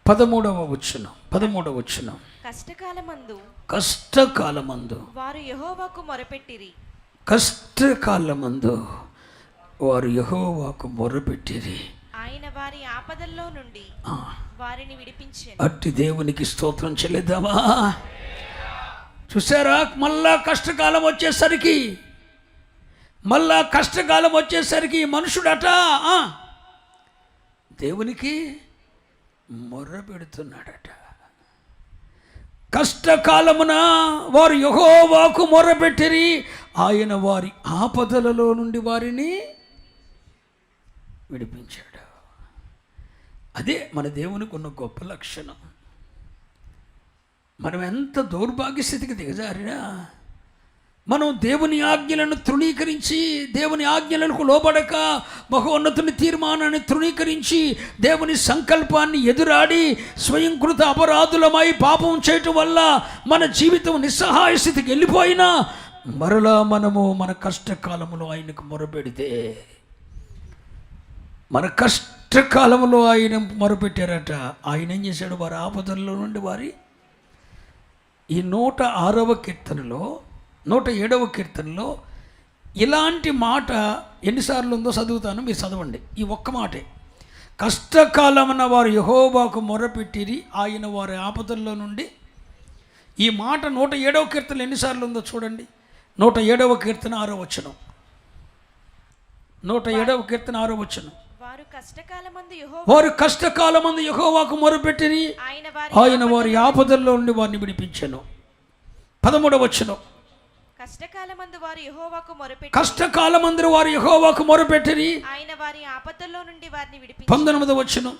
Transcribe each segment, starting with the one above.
13వ వచనం. కష్టకాలమందు వారు యెహోవాకు మొరపెట్టిరి. కష్టకాలమందు వారు యెహోవాకు మొరపెట్టిరి. ఆయన వారి ఆపదల్లో నుండి వారిని విడిపించెను. అట్టి దేవునికి స్తోత్రం చెల్లిద్దామా? చూసారా, మళ్ళా కష్టకాలం వచ్చేసరికి మనుషుడట దేవునికి మొర్ర పెడుతున్నాడట. కష్టకాలమున వారు యెహోవాకు మొర్రపెట్టిరి, ఆయన వారి ఆపదలలో నుండి వారిని విడిపించాడు. అదే మన దేవునికి ఉన్న గొప్ప లక్షణం. మనం ఎంత దౌర్భాగ్య స్థితికి దిగజారినా, మనం దేవుని ఆజ్ఞలను తృణీకరించి, దేవుని ఆజ్ఞలకు లోబడక, మహోన్నతుని తీర్మానాన్ని తృణీకరించి, దేవుని సంకల్పాన్ని ఎదురాడి స్వయంకృత అపరాధులమై పాపం చేయటం వల్ల మన జీవితం నిస్సహాయ స్థితికి వెళ్ళిపోయినా, మరలా మనము మన కష్టకాలంలో ఆయనకు మొరపెడితే, మన కష్టకాలంలో ఆయన మొరపెట్టారట. ఆయన ఏం చేశాడు? వారి ఆపదల్లో నుండి వారి ఈ 106వ కీర్తనలో 107వ కీర్తనలో ఇలాంటి మాట ఎన్నిసార్లు ఉందో చదువుతాను, మీరు చదవండి. ఈ ఒక్క మాటే, కష్టకాలమున వారు యెహోవాకు మొరపెట్టిరి, ఆయన వారి ఆపదల్లో నుండి. ఈ మాట 107వ కీర్తన ఎన్నిసార్లు ఉందో చూడండి. 107వ కీర్తన 6వ వచనం. 107వ కీర్తన 6వ వచనం. వారు కష్టకాలమందు యెహోవాకు మొరపెట్టిరి, ఆయన వారి ఆపదల్లో నుండి వారిని విడిపించెను. 13వ వచనం. కష్టకాలమందు వారు యెహోవాకు మొరపెట్టిరి, ఆయన వారి ఆపదల్లో నుండి వారిని విడిపించెను. 19వ వచనం.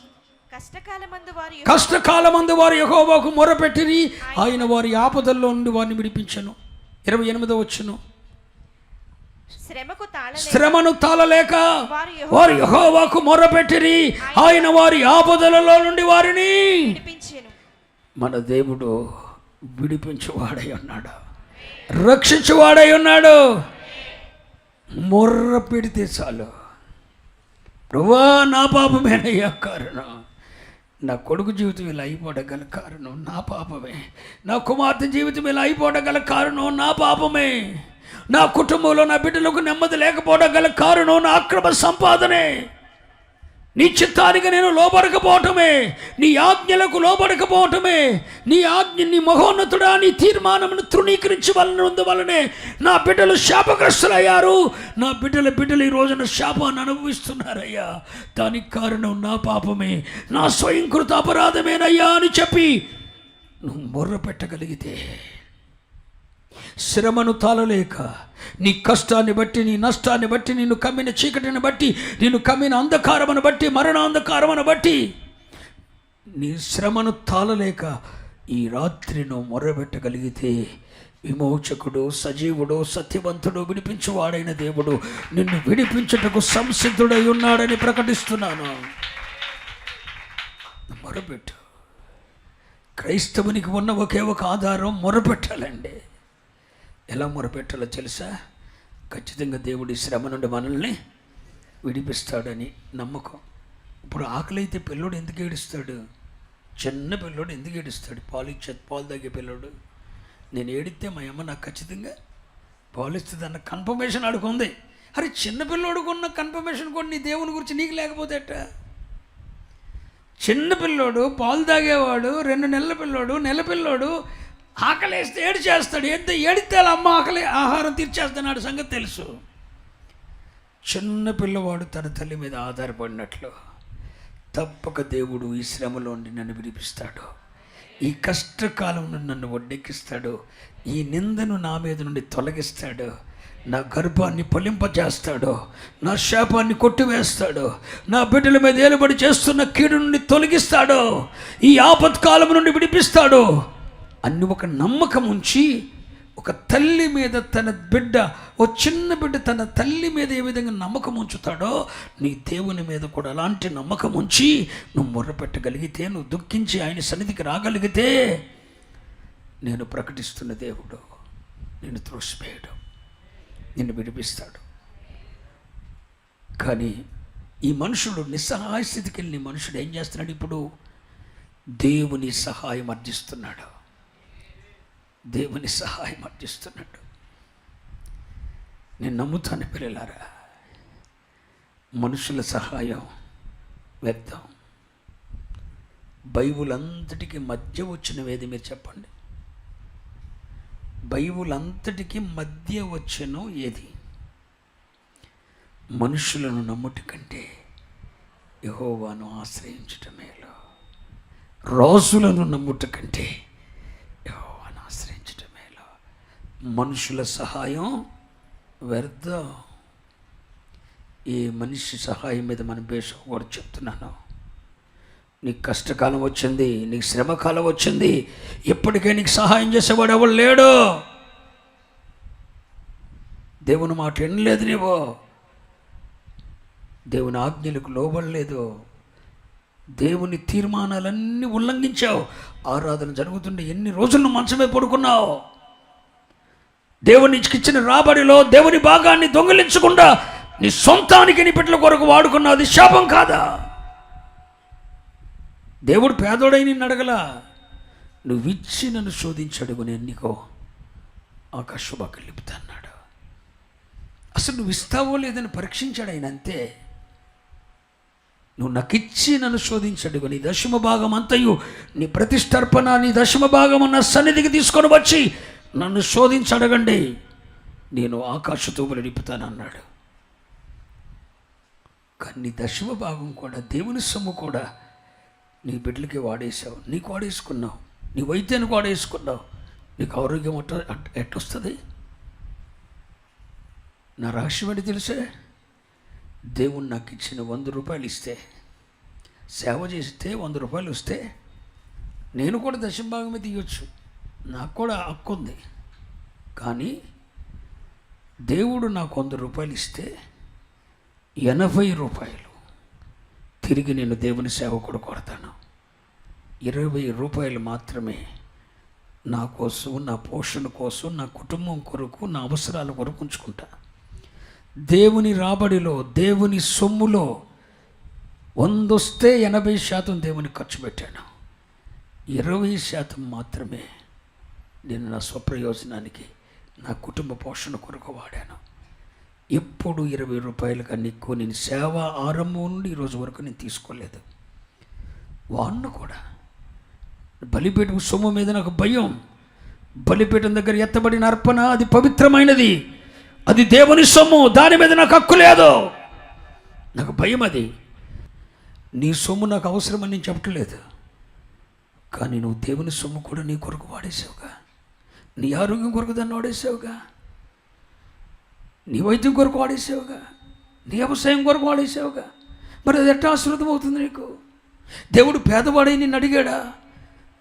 కష్టకాలమందు వారు యెహోవాకు మొరపెట్టిరి, ఆయన వారి ఆపదల్లో నుండి వారిని విడిపించెను. 28వ వచనం. శ్రమను తాళలేక వారు యెహోవాకు మొరపెట్టిరి, ఆయన వారి ఆపదలలో నుండి వారిని విడిపించెను. మన దేవుడు విడిపించువాడై ఉన్నాడు, రక్షించువాడై ఉన్నాడు. మొర్ర పెడితే చాలు, ప్రభువా నా పాపమేనయ్యా కారణం, నా కొడుకు జీవితం ఇలా అయిపోవడం కారణం నా పాపమే, నా కుమార్తె జీవితం ఇలా అయిపోవడం కారణం నా పాపమే, నా కుటుంబంలో నా బిడ్డలకు నెమ్మది లేకపోవడం గల కారణం నా అక్రమ సంపాదనే, నీ చిత్తానికి నేను లోబడకపోవటమే, నీ ఆజ్ఞలకు లోబడకపోవటమే, నీ మహోన్నతుడా నీ తీర్మానమును తృణీకరించి వలనే నా బిడ్డలు శాపగ్రస్తులయ్యారు. నా బిడ్డలు ఈ రోజున శాపాన్ని అనుభవిస్తున్నారయ్యా. దానికి కారణం నా పాపమే, నా స్వయంకృత అపరాధమేనయ్యా అని చెప్పి నువ్వు మొర్ర పెట్టగలిగితే, శ్రమను తాళలేక, నీ కష్టాన్ని బట్టి, నీ నష్టాన్ని బట్టి, నిన్ను కమ్మిన చీకటిని బట్టి, నిన్ను కమ్మిన అంధకారమును బట్టి, మరణాంధకారమును బట్టి, నీ శ్రమను తాళలేక ఈ రాత్రి నువ్వు మొర్రబెట్టగలిగితే, విమోచకుడు, సజీవుడు, సత్యవంతుడు, విడిపించువాడైన దేవుడు నిన్ను విడిపించుటకు సంసిద్ధుడై ఉన్నాడని ప్రకటిస్తున్నాను. మొరపెట్టు. క్రైస్తవునికి ఉన్న ఒకే ఒక ఆధారం మొరపెట్టాలండి. ఎలా మొరపెట్టాలో తెలుసా? ఖచ్చితంగా దేవుడి శ్రమ నుండి మనల్ని విడిపిస్తాడని నమ్మకం. ఇప్పుడు ఆకలి అయితే పిల్లోడు ఎందుకు ఏడుస్తాడు? చిన్న పిల్లోడు ఎందుకు ఏడుస్తాడు? పాలు తాగే పిల్లోడు. నేను ఏడిస్తే మా అమ్మ నాకు ఖచ్చితంగా పాలు ఇస్తుంది అన్న కన్ఫర్మేషన్ అడుగుంది. అరే చిన్న పిల్లోడుకు ఉన్న కన్ఫర్మేషన్ కూడా నీ దేవుని గురించి నీకు లేకపోతే ఎట్ట? చిన్న పిల్లోడు, పాలు తాగేవాడు, 2 నెలల పిల్లోడు, నెల పిల్లోడు ఆకలేస్తే ఏడు చేస్తాడు. ఎంత ఏడితే అమ్మ ఆహారం తీర్చేస్తున్నాడు సంగతి తెలుసు. చిన్న పిల్లవాడు తన తల్లి మీద ఆధారపడినట్లు తప్పక దేవుడు ఈ శ్రమలో నుండి నన్ను విడిపిస్తాడు, ఈ కష్టకాలం నుండి నన్ను ఒడ్డెక్కిస్తాడు, ఈ నిందను నా మీద నుండి తొలగిస్తాడు, నా గర్భాన్ని ఫలింపజేస్తాడు, నా శాపాన్ని కొట్టివేస్తాడు, నా బిడ్డల మీద ఏలుబడి చేస్తున్న కీడు నుండి తొలగిస్తాడు, ఈ ఆపత్కాలం నుండి విడిపిస్తాడు అన్ని ఒక నమ్మకం ఉంచి, ఒక తల్లి మీద తన బిడ్డ, ఓ చిన్న బిడ్డ తన తల్లి మీద ఏ విధంగా నమ్మకం ఉంచుతాడో, నీ దేవుని మీద కూడా అలాంటి నమ్మకం ఉంచి నువ్వు మొర్రపెట్టగలిగితే, నువ్వు దుఃఖించి ఆయన సన్నిధికి రాగలిగితే, నేను ప్రకటిస్తున్న దేవుడు నిన్ను త్రోసివేయడు, నిన్ను విడిపిస్తాడు. కానీ ఈ మనుషుడు నిస్సహాయ స్థితికి వెళ్ళి మనుషుడు ఏం చేస్తున్నాడు? ఇప్పుడు దేవుని సహాయం అర్థిస్తున్నాడు. దేవుని సహాయం అర్థిస్తున్నాడు. నేను నమ్ముతాను పిల్లలారా, మనుషుల సహాయం వ్యర్థం. బైబుల్ అంతటికి మధ్య వచ్చినవేది మీరు చెప్పండి? బైబుల్ అంతటికి మధ్య వచ్చను ఏది? మనుషులను నమ్ముట కంటే యెహోవాను ఆశ్రయించుట మేలు. రాజులను నమ్ముట కంటే యెహోవాను ఆశ్రయించుట మేలు. మనుషుల సహాయం వ్యర్థం. ఏ మనిషి సహాయం మీద మనం బేసుకోకూడదు చెప్తున్నాను. నీకు కష్టకాలం వచ్చింది, నీకు శ్రమకాలం వచ్చింది, ఎప్పటికే నీకు సహాయం చేసేవాడు ఎవడు లేడు. దేవుని మాట వినలేదు, నీవు దేవుని ఆజ్ఞలకు లోబడలేదు, దేవుని తీర్మానాలన్నీ ఉల్లంఘించావు. ఆరాధన జరుగుతుంటే ఎన్ని రోజులు మంచమే పడుకున్నావు. దేవునికి ఇచ్చిన రాబడిలో దేవుని భాగాన్ని దొంగిలించకుండా నీ సొంతానికి నీ బిడ్డల కొరకు వాడుకున్నావు. అది శాపం కాదా? దేవుడు పేదోడై నిన్ను అడగలా, నువ్విచ్చి నన్ను శోధించడుగు, నేను నీకో ఆకాశబాకలు లిపుతా అన్నాడు. అసలు నువ్వు ఇస్తావో లేదని పరీక్షించాడు ఆయన, అంతే. నువ్వు నాకిచ్చి నన్ను శోధించడుగు, నీ దశమ భాగం అంతయు, నీ ప్రతిష్టర్పణ, నీ దశమ భాగం నా సన్నిధికి తీసుకొని వచ్చి నన్ను శోధించడగండి, నేను ఆకాశతూపులు నింపుతాను అన్నాడు. కానీ నీ దశమ భాగం కూడా, దేవుని సొమ్ము కూడా నీ బిడ్డలకి వాడేసావు, నీకు వాడేసుకున్నావు, నీ వైద్యానికి వాడేసుకున్నావు. నీకు ఆరోగ్యం ఎట్లొస్తుంది? నా రహస్యం ఏంటి తెలిసే? దేవుడు నాకు ఇచ్చిన 100 రూపాయలు ఇస్తే, సేవ చేస్తే 100 రూపాయలు వస్తే, నేను కూడా దశమ భాగమే తీయొచ్చు, నాకు కూడా హక్కు ఉంది. కానీ దేవుడు నాకు 100 రూపాయలు ఇస్తే 80 రూపాయలు తిరిగి నేను దేవుని సేవకుడు కొడతాను. 20 రూపాయలు మాత్రమే నా కోసం, నా పోషణ కోసం, నా కుటుంబం కొరకు, నా అవసరాల కొరకు ఉంచుకుంటా. దేవుని రాబడిలో, దేవుని సొమ్ములో 100 వస్తే 80% దేవునికి ఖర్చు పెట్టాను. 20% మాత్రమే నేను నా స్వప్రయోజనానికి, నా కుటుంబ పోషణ కొరకు వాడాను. ఎప్పుడు 20 రూపాయలు కన్నా ఎక్కువ నేను సేవ ఆరంభం నుండి ఈరోజు వరకు నేను తీసుకోలేదు. వాడిని కూడా బలిపీఠం సొమ్ము మీద నాకు భయం. బలిపీఠం దగ్గర ఎత్తబడిన అర్పణ అది పవిత్రమైనది, అది దేవుని సొమ్ము, దాని మీద నాకు హక్కు లేదు, నాకు భయం. అది నీ సొమ్ము నాకు అవసరమని నేను చెప్పట్లేదు, కానీ నువ్వు దేవుని సొమ్ము కూడా నీ కొరకు వాడేసావుగా, నీ ఆరోగ్యం కొరకు దాన్ని వాడేసావుగా, నీ వైద్యం కొరకు వాడేసావుగా, నీ వ్యవసాయం కొరకు వాడేసావుగా. మరి అది ఎట్లా ఆశీర్వాదం అవుతుంది నీకు? దేవుడు పేదవాడై నిన్ను అడిగాడా?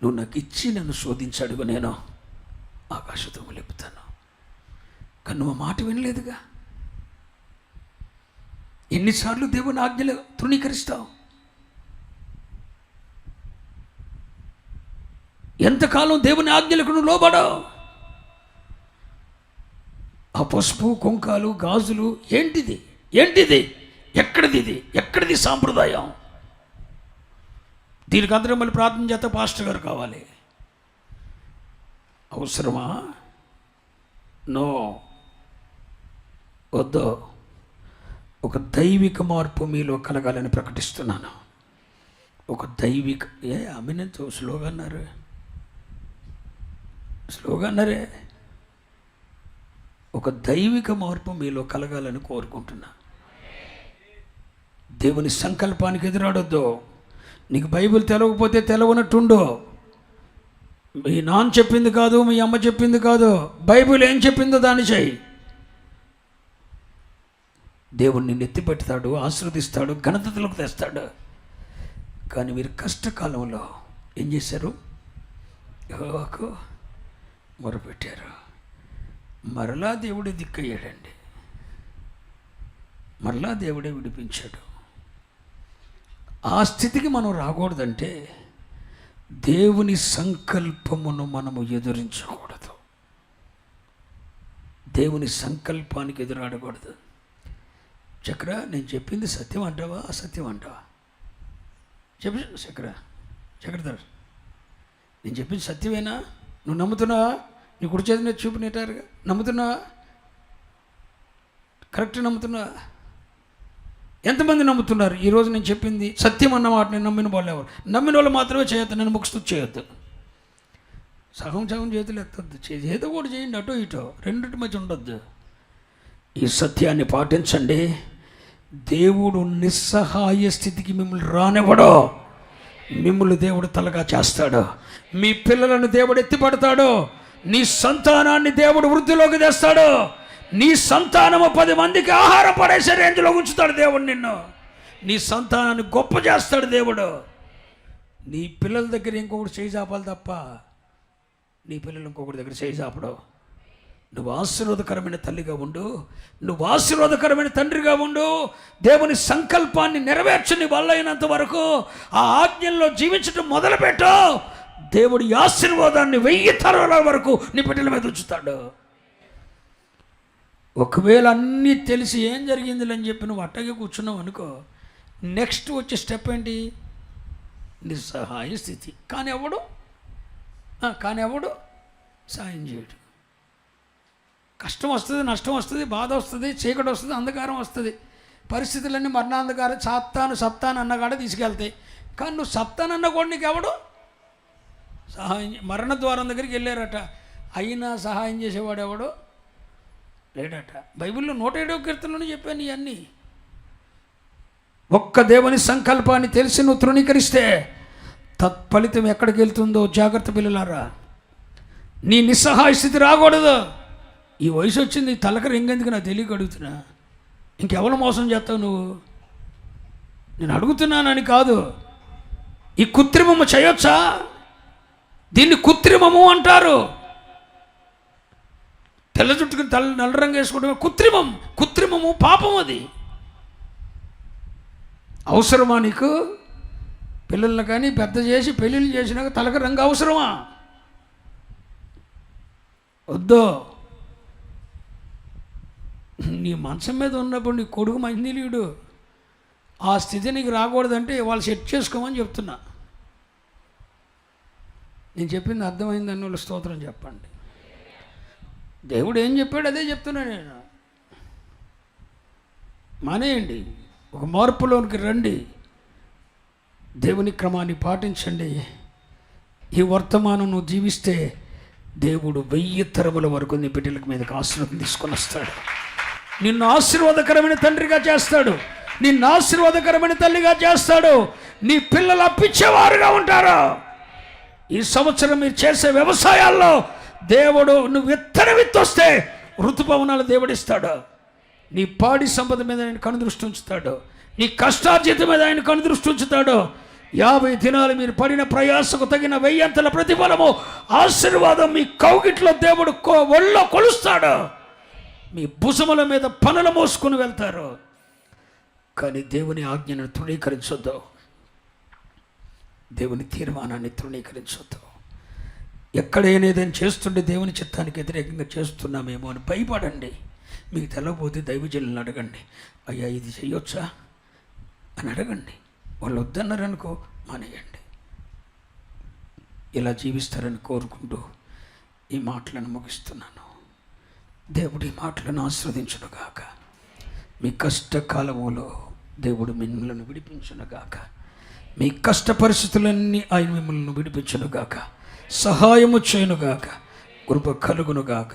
నువ్వు నాకు ఇచ్చి నన్ను శోధించాడుగా, నేను ఆకాశతో లేపుతాను. కానీ నువ్వు మాట వినలేదుగా. ఎన్నిసార్లు దేవుని ఆజ్ఞలు తృణీకరిస్తావు? ఎంతకాలం దేవుని ఆజ్ఞలకు నువ్వు లోబడవు? ఆ పసుపు, కుంకాలు, గాజులు ఏంటిది? ఏంటిది? ఎక్కడిది? ఇది ఎక్కడిది సాంప్రదాయం? దీనికి అందరం మళ్ళీ ప్రార్థన చేత పాస్టర్ గారు కావాలి. అవసరమా? నో, వద్దు. ఒక దైవిక మార్పు మీలో కలగాలని ప్రకటిస్తున్నాను. ఒక దైవిక అమినంతో స్లోగా అన్నారే. ఒక దైవిక మార్పు మీలో కలగాలని కోరుకుంటున్నా. దేవుని సంకల్పానికి ఎదురాడొద్దు. నీకు బైబిల్ తెలవకపోతే తెలవనట్టుండు. మీ నాన్న చెప్పింది కాదు, మీ అమ్మ చెప్పింది కాదు, బైబిల్ ఏం చెప్పిందో దాన్ని చెయ్యి. దేవుడు నిన్ను ఎత్తిపెడతాడు, ఆశీర్వదిస్తాడు, ఘనతలోకి తెస్తాడు. కానీ మీరు కష్టకాలంలో ఏం చేశారు? యెహోవాకు మొరపెట్టారు. మరలా దేవుడే దిక్కయ్యాడండి, మరలా దేవుడే విడిపించాడు. ఆ స్థితికి మనం రాకూడదంటే దేవుని సంకల్పమును మనము ఎదురించకూడదు, దేవుని సంకల్పానికి ఎదురాడకూడదు. చక్ర, నేను చెప్పింది సత్యం అంటావా అసత్యం అంటావా? చెప్పు చక్రధర్. నేను చెప్పింది సత్యమేనా? నువ్వు నమ్ముతున్నావా? నీ కుడి చేతి మీద చూపు నెట్టారుగా, నమ్ముతున్నావా? కరెక్ట్ నమ్ముతున్నావా? ఎంతమంది నమ్ముతున్నారు? ఈరోజు నేను చెప్పింది సత్యం అన్నమాట. నేను నమ్మిన వాళ్ళు ఎవరు? నమ్మిన వాళ్ళు మాత్రమే చేయొద్దు, నేను ముఖ్యస్తు చేయొద్దు. సగం సగం చేతులు ఎత్తొద్దు, ఏదో కూడా చేయండి, అటో ఇటో రెండింటి మధ్య ఉండొద్దు. ఈ సత్యాన్ని పాటించండి. దేవుడు నిస్సహాయ స్థితికి మిమ్మల్ని రానివ్వడు. మిమ్మల్ని దేవుడు తలగా చేస్తాడు. మీ పిల్లలను దేవుడు ఎత్తిపడతాడు. నీ సంతానాన్ని దేవుడు వృద్ధిలోకి తెస్తాడు. నీ సంతానము 10 మందికి ఆహారం పడేసే రేంజ్లో ఉంచుతాడు దేవుడు నిన్ను. నీ సంతానాన్ని గొప్ప చేస్తాడు దేవుడు. నీ పిల్లల దగ్గర ఇంకొకటి చేయి చాపాలి తప్ప నీ పిల్లలు ఇంకొకటి దగ్గర చేయి చాపడు. నువ్వు ఆశీర్వాదకరమైన తల్లిగా ఉండు, నువ్వు ఆశీర్వాదకరమైన తండ్రిగా ఉండు. దేవుని సంకల్పాన్ని నెరవేర్చు నీ వల్ల అయినంత వరకు. ఆ ఆజ్ఞల్లో జీవించడం మొదలుపెట్టు. దేవుడి ఆశీర్వాదాన్ని 1000 తరాల వరకు నీ బిడ్డల మీద ఉంచుతాడు. ఒకవేళ అన్నీ తెలిసి ఏం జరిగింది అని చెప్పి నువ్వు అట్టగే కూర్చున్నావు అనుకో, నెక్స్ట్ వచ్చే స్టెప్ ఏంటి? నిస్సహాయ స్థితి. కానీ ఎవడు సాయం చేయడు. కష్టం వస్తుంది, నష్టం వస్తుంది, బాధ వస్తుంది, చీకటి వస్తుంది, అంధకారం వస్తుంది. పరిస్థితులన్నీ మరణాంధకారం సప్తాను అన్నగాడ తీసుకెళ్తాయి. కానీ నువ్వు సప్తానన్న కూడా నీకు ఎవడు సహాయం? మరణ ద్వారం దగ్గరికి వెళ్ళారట, అయినా సహాయం చేసేవాడు ఎవడు లేడట. బైబిల్లో 107వ కీర్తనలోనే చెప్పాను ఇవన్నీ. ఒక్క దేవుని సంకల్పాన్ని తెలిసి నువ్వు తృణీకరిస్తే తత్ఫలితం ఎక్కడికి వెళ్తుందో జాగ్రత్త పిల్లలారా. నీ నిస్సహాయ స్థితి రాకూడదు. ఈ వయసు వచ్చింది, తలక రింగెందుకు నాకు తెలియక అడుగుతున్నా. ఇంకెవరు మోసం చేస్తావు నువ్వు? నేను అడుగుతున్నానని కాదు. ఈ కృత్రిమము చేయొచ్చా? దీన్ని కృత్రిమము అంటారు. తెల్ల జుట్టుకుని నల్ల రంగు వేసుకోవడమే కృత్రిమము పాపం. అది అవసరమా నీకు? పిల్లల్ని కానీ పెద్ద చేసి పెళ్ళిళ్ళు చేసినాక తలక రంగు అవసరమా? వద్దు. నీ మంచం మీద ఉన్నప్పుడు నీ కొడుకు మంచినీయుడు, ఆ స్థితి నీకు రాకూడదంటే వాళ్ళు సెట్ చేసుకోమని చెప్తున్నా. నేను చెప్పింది అర్థమైందని వాళ్ళు స్తోత్రం చెప్పండి. దేవుడు ఏం చెప్పాడు అదే చెప్తున్నా నేను. మానేయండి, ఒక మార్పులోనికి రండి, దేవుని క్రమాన్ని పాటించండి. ఈ వర్తమానం నువ్వు జీవిస్తే దేవుడు 1000 తరముల వరకు నీ బిడ్డల మీదకి ఆశీర్వాదం తీసుకొని వస్తాడు. నిన్ను ఆశీర్వాదకరమైన తండ్రిగా చేస్తాడు, నిన్ను ఆశీర్వాదకరమైన తల్లిగా చేస్తాడు. నీ పిల్లలు అప్పించేవారుగా ఉంటారు. ఈ సంవత్సరం మీరు చేసే వ్యవసాయాల్లో దేవుడు నువ్వు విత్తనం విత్తొస్తే ఋతుపవనాలు దేవుడిస్తాడు. నీ పాడి సంపద మీద ఆయన కనుదృష్టి ఉంచుతాడు. నీ కష్టార్జితం మీద ఆయన కనుదృష్టి ఉంచుతాడు. 50 దినాలు మీరు పడిన ప్రయాసకు తగిన 1000 ప్రతిఫలము ఆశీర్వాదం మీ కౌగిట్లో దేవుడు ఒళ్ళో కొలుస్తాడు. మీ భుజముల మీద పనులు మోసుకుని వెళ్తారు. కానీ దేవుని ఆజ్ఞను తృణీకరించొద్దు, దేవుని తీర్మానాన్ని తృణీకరించొద్దు. ఎక్కడైనా ఏదైనా చేస్తుంటే దేవుని చిత్తానికి వ్యతిరేకంగా చేస్తున్నామేమో అని భయపడండి. మీకు తెలవకపోతే దైవజనులను అడగండి, అయ్యా ఇది చెయ్యొచ్చా అని అడగండి. వాళ్ళు వద్దన్నారనుకో మానేయండి. ఇలా జీవిస్తారని కోరుకుంటూ ఈ మాటలను ముగిస్తున్నాను. దేవుడు ఈ మాటలను ఆశీర్వదించునుగాక. మీ కష్టకాలములో దేవుడు మిమ్మల్ని విడిపించునుగాక. మీ కష్ట పరిస్థితులన్నీ ఆయన మిమ్మల్ని విడిపించునుగాక. సహాయము చేయనుగాక. కృప కలుగునుగాక.